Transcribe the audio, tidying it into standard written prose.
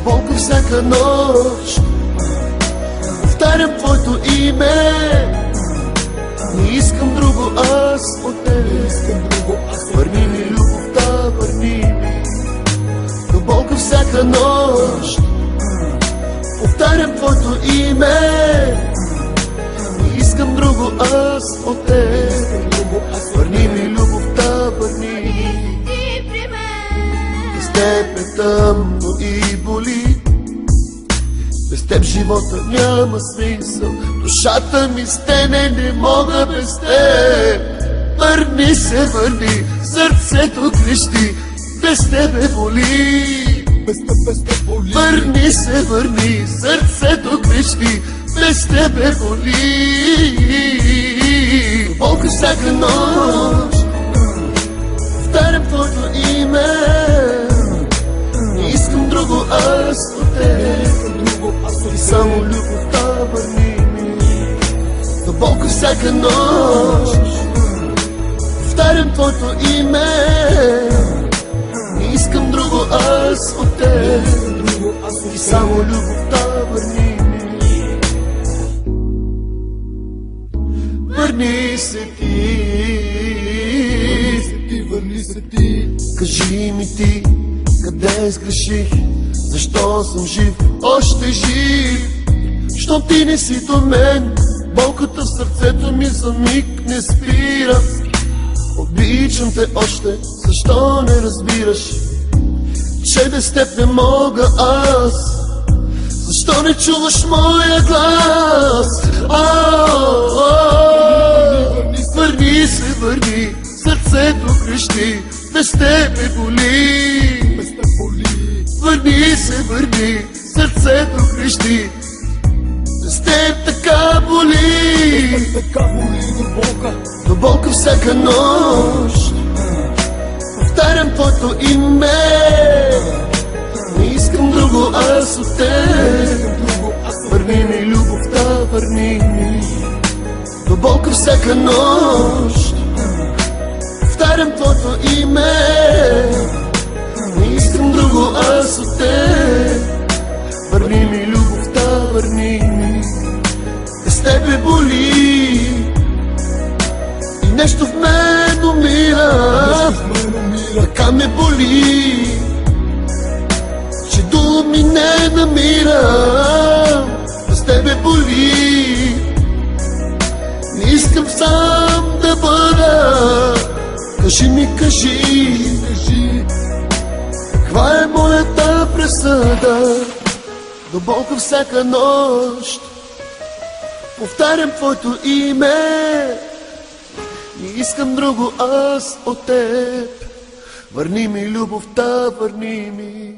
болка всяка нощ. Повтарям твоето име, не искам друго аз от теб. Върни ми любовта, върни ми. До болка всяка нощ. Повтарям твоето име, не искам друго аз от теб. Върни ми любовта, върни ми. Без теб е тъмно и боли, без теб живота няма смисъл. Душата ми стене, не мога без теб. Върни се, върни, сърцето крещи, без тебе боли. Върни се, върни, сърцето крещи, без тебе боли. Болка всяка нощ. Повтарям твоето име, не искам друго аз от теб. И само любовта, върни ми. До болка всяка нощ. Повтарям твоето име, не искам друго аз от теб. И само любовта, върни ми. Върни се ти, върни се ти. кажи ми ти, къде сгреших, защо съм жив, още жив. Щом ти не си до мен, болката в сърцето ми за миг не спира. Обичам те още, защо не разбираш, че без теб не мога аз? Защо не чуваш моя глас? Върни се, върни, сърцето крещи, без тебе боли. Върни се, върни, сърцето крещи, без теб така боли. До болка всяка нощ. Повтарям твоето име, не искам друго аз от теб. Върни ми любовта, върни ми. До болка всяка нощ. Повтарям твоето име, не искам друго аз от теб. Върни ми любовта, върни ми. Без тебе боли и нещо в мен умира. Така ме боли, че думи не намирам. Без тебе боли, не искам сам да бъда. Кажи ми, кажи, каква е моята присъда? До болка всяка нощ. Повтарям твоето име, не искам друго аз от теб. Върни ми любовта, върни ми.